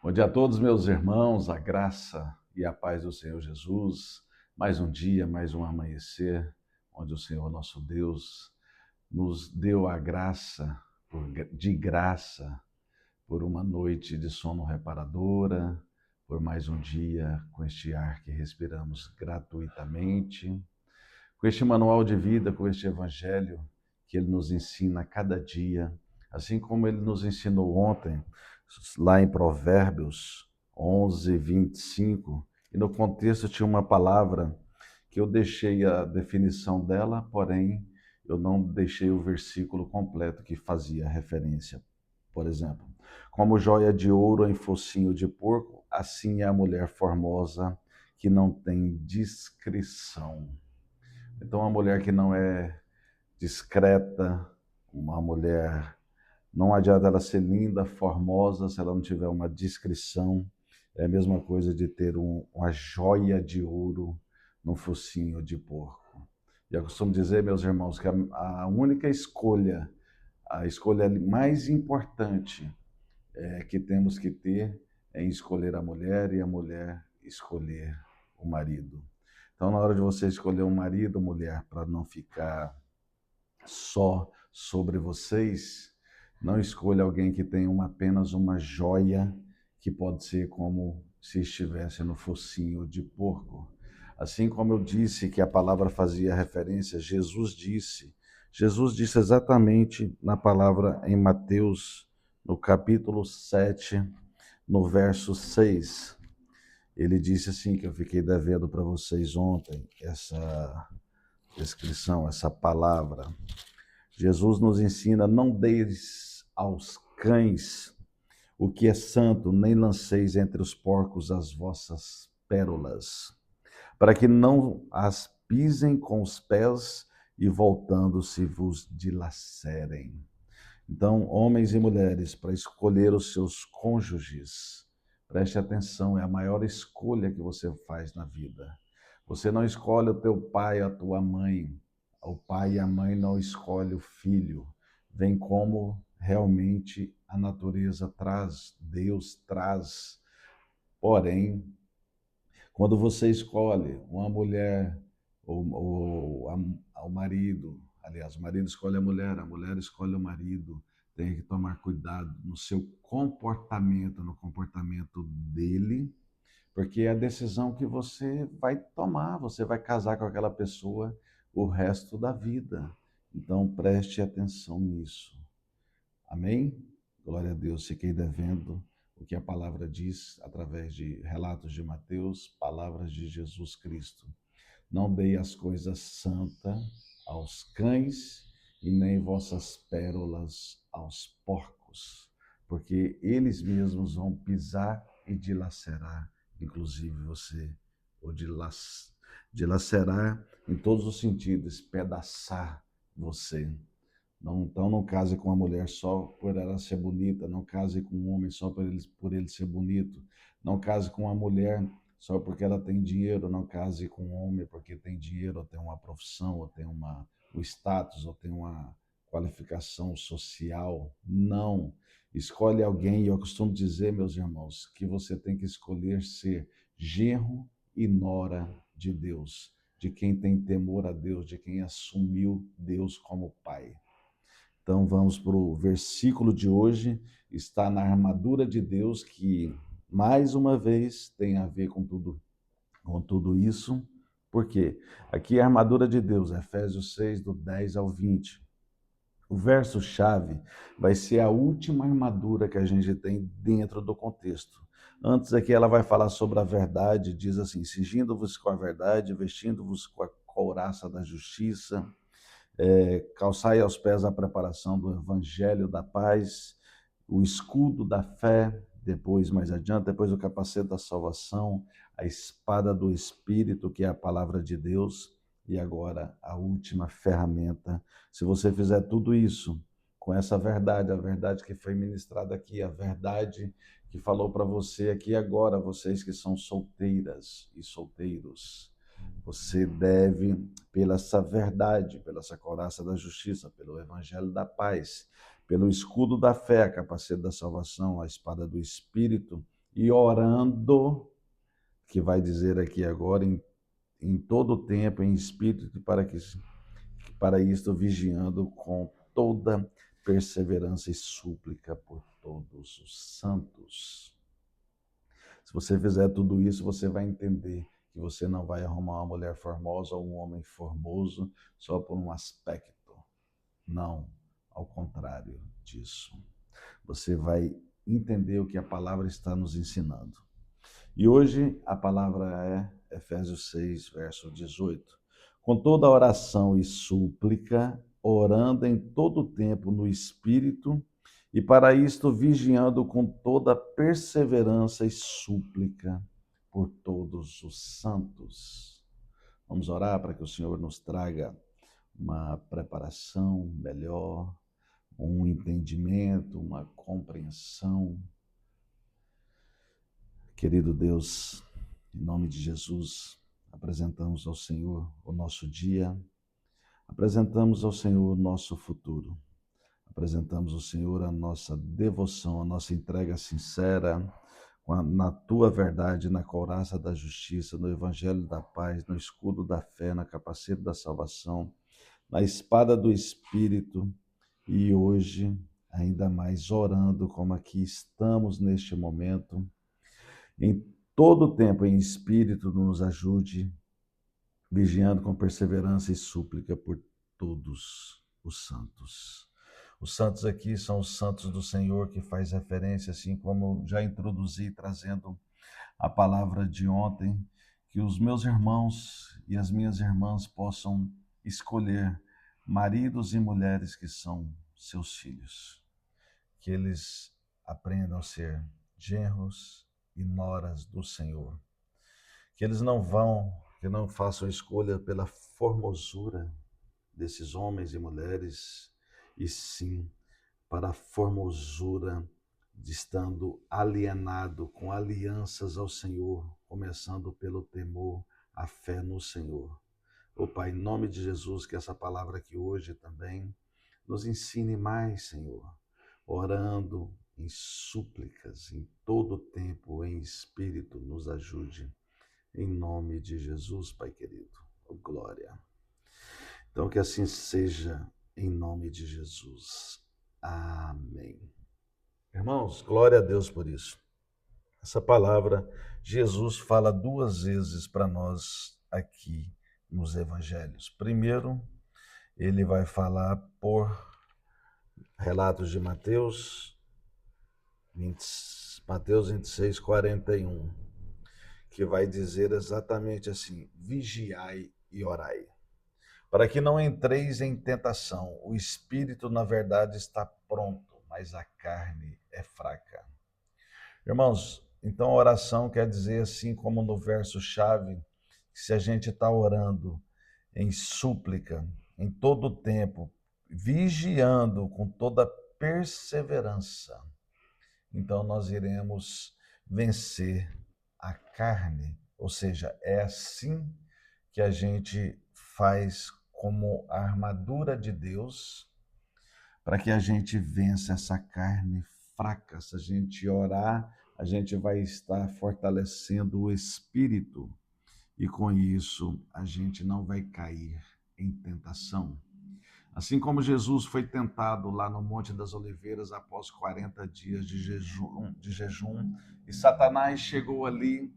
Bom dia a todos, meus irmãos, a graça e a paz do Senhor Jesus. Mais um dia, mais um amanhecer, onde o Senhor nosso Deus nos deu a graça, de graça, por uma noite de sono reparadora, por mais um dia com este ar que respiramos gratuitamente, com este manual de vida, com este evangelho que ele nos ensina a cada dia, assim como ele nos ensinou ontem, lá em Provérbios 11, 25, e no contexto tinha uma palavra que eu deixei a definição dela, porém eu não deixei o versículo completo que fazia referência. Por exemplo, como joia de ouro em focinho de porco, assim é a mulher formosa que não tem discrição. Então, uma mulher que não é discreta, uma mulher, não adianta ela ser linda, formosa, se ela não tiver uma discrição. É a mesma coisa de ter uma joia de ouro no focinho de porco. E eu costumo dizer, meus irmãos, que a única escolha, a escolha mais importante que temos que ter é escolher a mulher e a mulher escolher o marido. Então, na hora de você escolher um marido, mulher, para não ficar só sobre vocês, não escolha alguém que tenha apenas uma joia, que pode ser como se estivesse no focinho de porco. Assim como eu disse que a palavra fazia referência, Jesus disse exatamente na palavra em Mateus, no capítulo 7, no verso 6. Ele disse assim, que eu fiquei devendo para vocês ontem, essa descrição, essa palavra. Jesus nos ensina: não deis aos cães o que é santo, nem lanceis entre os porcos as vossas pérolas, para que não as pisem com os pés e voltando-se vos dilacerem. Então, homens e mulheres, para escolher os seus cônjuges, preste atenção, é a maior escolha que você faz na vida. Você não escolhe o teu pai, a tua mãe. O pai e a mãe não escolhem o filho. Vem como realmente a natureza traz, Deus traz. Porém, quando você escolhe uma mulher ou o marido, aliás, o marido escolhe a mulher escolhe o marido, tem que tomar cuidado no seu comportamento, no comportamento dele, porque é a decisão que você vai tomar, você vai casar com aquela pessoa o resto da vida. Então preste atenção nisso. Amém? Glória a Deus. Fiquei devendo o que a palavra diz através de relatos de Mateus, palavras de Jesus Cristo. Não dei as coisas santas aos cães e nem vossas pérolas aos porcos, porque eles mesmos vão pisar e dilacerar, inclusive você, ou dilacerar em todos os sentidos, pedaçar você. Não, então não case com uma mulher só por ela ser bonita, não case com um homem só por ele ser bonito, não case com uma mulher só porque ela tem dinheiro, não case com um homem porque tem dinheiro, ou tem uma profissão, ou tem um status, ou tem uma qualificação social. Não. Escolhe alguém, e eu costumo dizer, meus irmãos, que você tem que escolher ser genro e nora de Deus, de quem tem temor a Deus, de quem assumiu Deus como pai. Então vamos para o versículo de hoje, está na armadura de Deus, que mais uma vez tem a ver com tudo isso. Por quê? Aqui é a armadura de Deus, Efésios 6, do 10 ao 20. O verso-chave vai ser a última armadura que a gente tem dentro do contexto. Antes aqui ela vai falar sobre a verdade, diz assim: cingindo-vos com a verdade, vestindo-vos com a couraça da justiça, calçai aos pés a preparação do evangelho da paz, o escudo da fé, depois, mais adiante, depois o capacete da salvação, a espada do Espírito, que é a palavra de Deus, e agora a última ferramenta. Se você fizer tudo isso com essa verdade, a verdade que foi ministrada aqui, a verdade que falou para você aqui agora, vocês que são solteiras e solteiros, você deve, pela essa verdade, pela essa couraça da justiça, pelo evangelho da paz, pelo escudo da fé, a capacete da salvação, a espada do Espírito e orando, que vai dizer aqui agora, em todo o tempo, em espírito, para isto vigiando com toda perseverança e súplica por todos os santos. Se você fizer tudo isso, você vai entender que você não vai arrumar uma mulher formosa ou um homem formoso só por um aspecto. Não, ao contrário disso. Você vai entender o que a palavra está nos ensinando. E hoje a palavra é Efésios 6, verso 18. Com toda oração e súplica, orando em todo tempo no Espírito, e para isto vigiando com toda perseverança e súplica por todos os santos. Vamos orar para que o Senhor nos traga uma preparação melhor, um entendimento, uma compreensão. Querido Deus, em nome de Jesus, apresentamos ao Senhor o nosso dia, apresentamos ao Senhor o nosso futuro, apresentamos ao Senhor a nossa devoção, a nossa entrega sincera na Tua verdade, na couraça da justiça, no Evangelho da paz, no escudo da fé, na capacete da salvação, na espada do Espírito e hoje, ainda mais orando como aqui estamos neste momento, em todo o tempo, em espírito, nos ajude, vigiando com perseverança e súplica por todos os santos. Os santos aqui são os santos do Senhor, que faz referência, assim como já introduzi, trazendo a palavra de ontem, que os meus irmãos e as minhas irmãs possam escolher maridos e mulheres que são seus filhos, que eles aprendam a ser genros e noras do Senhor, que eles que não façam escolha pela formosura desses homens e mulheres, e sim para a formosura de estando alienado com alianças ao Senhor, começando pelo temor, a fé no Senhor. Ó Pai, em nome de Jesus, que essa palavra aqui hoje também nos ensine mais, Senhor, orando em súplicas, em todo o tempo, em espírito, nos ajude. Em nome de Jesus, Pai querido. Oh, glória. Então, que assim seja, em nome de Jesus. Amém. Irmãos, glória a Deus por isso. Essa palavra, Jesus fala duas vezes para nós aqui nos evangelhos. Primeiro, ele vai falar por relatos de Mateus 26, 41, que vai dizer exatamente assim: vigiai e orai, para que não entreis em tentação. O espírito, na verdade, está pronto, mas a carne é fraca. Irmãos, então oração quer dizer, assim como no verso-chave, que se a gente está orando em súplica, em todo o tempo, vigiando com toda perseverança, então nós iremos vencer a carne. Ou seja, é assim que a gente faz como a armadura de Deus para que a gente vença essa carne fraca. Se a gente orar, a gente vai estar fortalecendo o espírito e com isso a gente não vai cair em tentação. Assim como Jesus foi tentado lá no Monte das Oliveiras após 40 dias de jejum, e Satanás chegou ali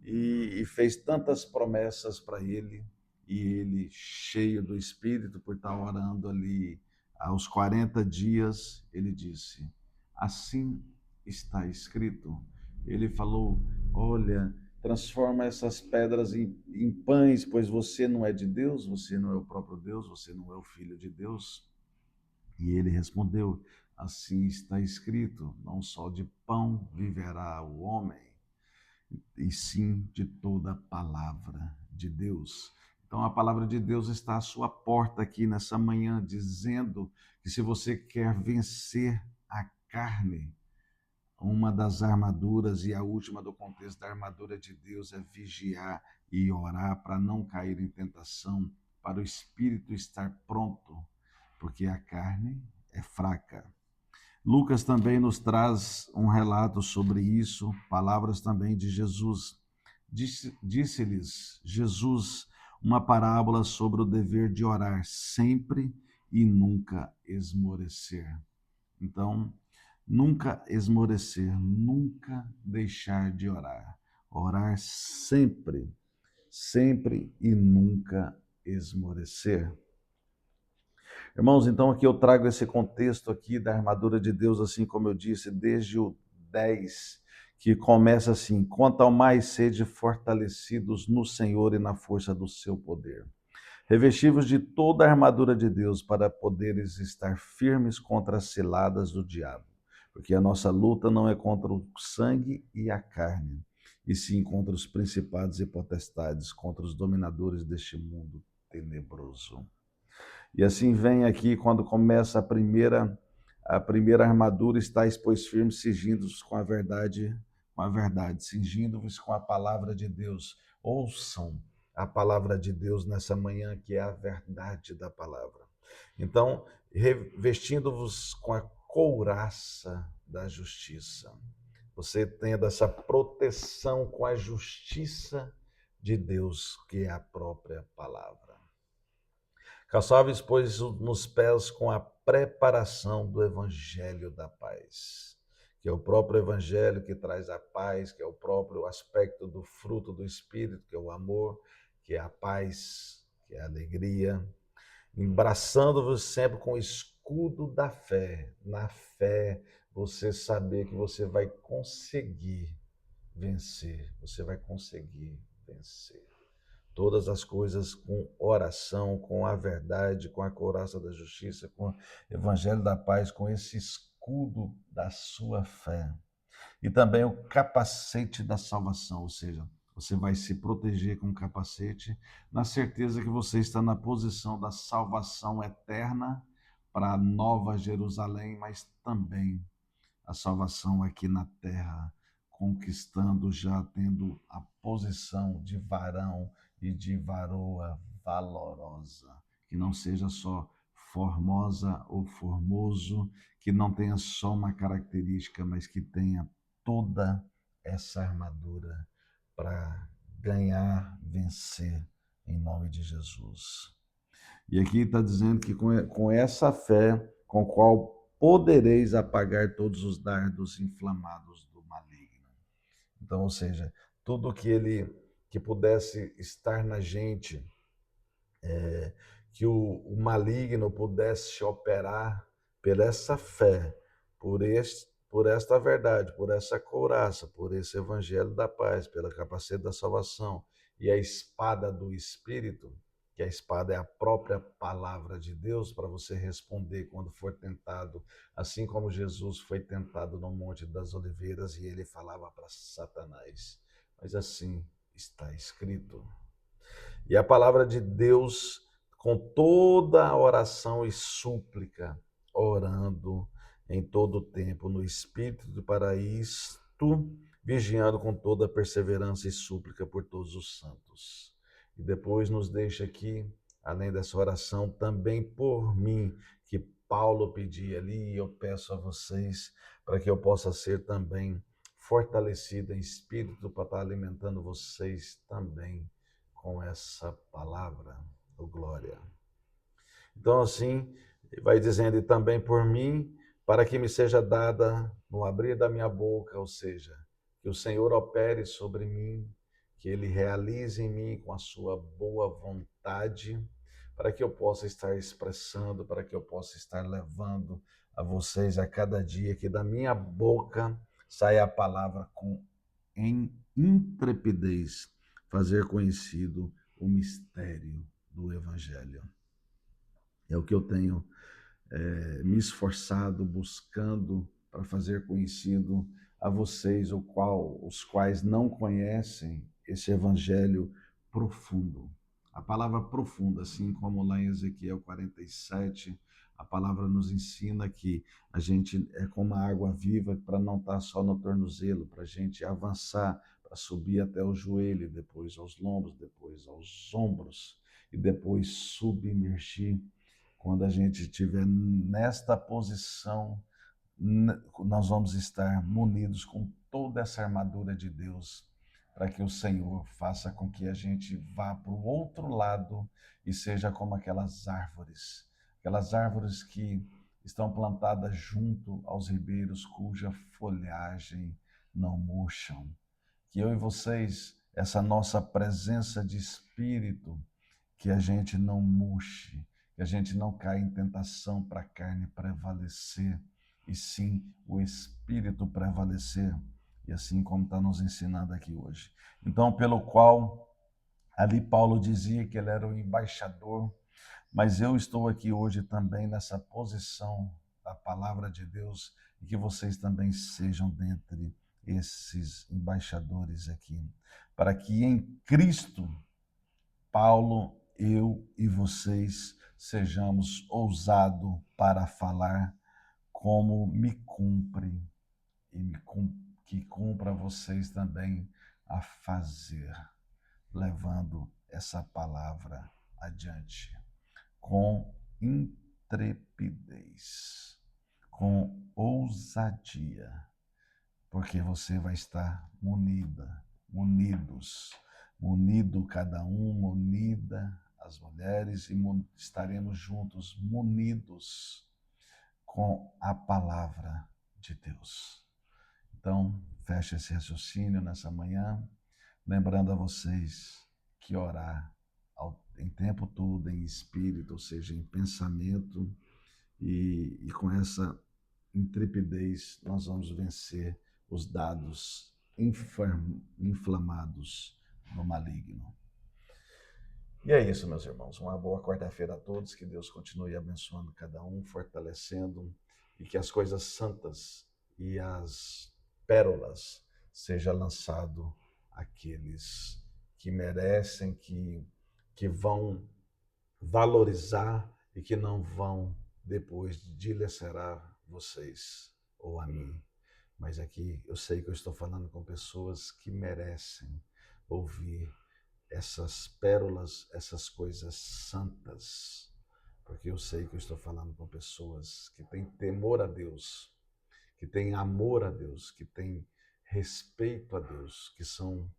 e fez tantas promessas para ele, e ele, cheio do Espírito, por estar orando ali aos 40 dias, ele disse: assim está escrito. Ele falou: olha, transforma essas pedras em pães, pois você não é de Deus, você não é o próprio Deus, você não é o Filho de Deus. E ele respondeu: assim está escrito, não só de pão viverá o homem, e sim de toda a palavra de Deus. Então a palavra de Deus está à sua porta aqui nessa manhã, dizendo que se você quer vencer a carne, uma das armaduras e a última do contexto da armadura de Deus é vigiar e orar para não cair em tentação, para o espírito estar pronto, porque a carne é fraca. Lucas também nos traz um relato sobre isso, palavras também de Jesus. Disse-lhes Jesus uma parábola sobre o dever de orar sempre e nunca esmorecer. Então, nunca esmorecer, nunca deixar de orar. Orar sempre, sempre e nunca esmorecer. Irmãos, então aqui eu trago esse contexto aqui da armadura de Deus, assim como eu disse, desde o 10, que começa assim: quanto ao mais sede fortalecidos no Senhor e na força do seu poder. Revestivos de toda a armadura de Deus para poderes estar firmes contra as ciladas do diabo. Porque a nossa luta não é contra o sangue e a carne, e sim contra os principados e potestades, contra os dominadores deste mundo tenebroso. E assim vem aqui quando começa a primeira armadura: estáis, pois, firmes, cingindo-vos com a verdade, cingindo-vos com a palavra de Deus. Ouçam a palavra de Deus nessa manhã, que é a verdade da palavra. Então, revestindo-vos com a couraça da justiça. Você tendo essa proteção com a justiça de Deus, que é a própria palavra. Calçáveis, pois, nos pés com a preparação do evangelho da paz, que é o próprio evangelho que traz a paz, que é o próprio aspecto do fruto do Espírito, que é o amor, que é a paz, que é a alegria, embraçando-vos sempre com o escudo da fé. Na fé, você saber que você vai conseguir vencer, você vai conseguir vencer. Todas as coisas com oração, com a verdade, com a couraça da justiça, com o evangelho da paz, com esse escudo da sua fé. E também o capacete da salvação, ou seja, você vai se proteger com o capacete, na certeza que você está na posição da salvação eterna para a Nova Jerusalém, mas também a salvação aqui na terra, conquistando, já tendo a posição de varão e de varoa valorosa, que não seja só formosa ou formoso, que não tenha só uma característica, mas que tenha toda essa armadura para ganhar, vencer, em nome de Jesus. E aqui está dizendo que com essa fé, com qual podereis apagar todos os dardos inflamados do maligno. Então, ou seja, tudo que pudesse estar na gente, que o maligno pudesse operar por essa fé, por esta verdade, por essa couraça, por esse evangelho da paz, pela capacete da salvação e a espada do Espírito, que a espada é a própria palavra de Deus para você responder quando for tentado, assim como Jesus foi tentado no Monte das Oliveiras e ele falava para Satanás, mas assim está escrito. E a palavra de Deus, com toda a oração e súplica, orando em todo o tempo no Espírito, para isto, vigiando com toda perseverança e súplica por todos os santos. E depois nos deixa aqui, além dessa oração, também por mim, que Paulo pedia ali, e eu peço a vocês, para que eu possa ser também fortalecido em espírito, para estar alimentando vocês também com essa palavra, oh glória. Então, assim, vai dizendo, e também por mim, para que me seja dada no abrir da minha boca, ou seja, que o Senhor opere sobre mim, que Ele realize em mim com a sua boa vontade, para que eu possa estar expressando, para que eu possa estar levando a vocês a cada dia, que da minha boca saia a palavra com intrepidez, fazer conhecido o mistério do Evangelho. É o que eu tenho me esforçado, buscando para fazer conhecido a vocês, os quais não conhecem esse Evangelho profundo. A palavra profunda, assim como lá em Ezequiel 47, a palavra nos ensina que a gente é como a água viva para não estar só no tornozelo, para a gente avançar, para subir até o joelho, depois aos lombos, depois aos ombros e depois submergir. Quando a gente estiver nesta posição nós vamos estar munidos com toda essa armadura de Deus, para que o Senhor faça com que a gente vá para o outro lado e seja como aquelas árvores que estão plantadas junto aos ribeiros, cuja folhagem não murcham. Que eu e vocês, essa nossa presença de espírito, que a gente não murche, que a gente não caia em tentação para a carne prevalecer, e sim o espírito prevalecer, e assim como está nos ensinando aqui hoje. Então, pelo qual ali Paulo dizia que ele era o embaixador, mas eu estou aqui hoje também nessa posição da palavra de Deus, e que vocês também sejam dentre esses embaixadores aqui, para que em Cristo, Paulo, eu e vocês sejamos ousados para falar como me cumpre e que cumpra vocês também a fazer, levando essa palavra adiante com intrepidez, com ousadia, porque você vai estar munido cada um, unida as mulheres, e estaremos juntos, munidos com a palavra de Deus. Então, feche esse raciocínio nessa manhã, lembrando a vocês que orar em tempo todo, em espírito, ou seja, em pensamento, e com essa intrepidez nós vamos vencer os dados inflamados do maligno. E é isso, meus irmãos. Uma boa quarta-feira a todos. Que Deus continue abençoando cada um, fortalecendo, e que as coisas santas e as pérolas seja lançado àqueles que merecem, que vão valorizar e que não vão depois dilacerar vocês ou a mim. Mas aqui eu sei que eu estou falando com pessoas que merecem ouvir essas pérolas, essas coisas santas, porque eu sei que eu estou falando com pessoas que têm temor a Deus, que têm amor a Deus, que têm respeito a Deus, que estão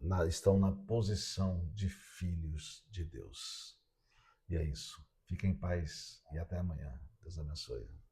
na posição de filhos de Deus. E é isso. Fiquem em paz e até amanhã. Deus abençoe.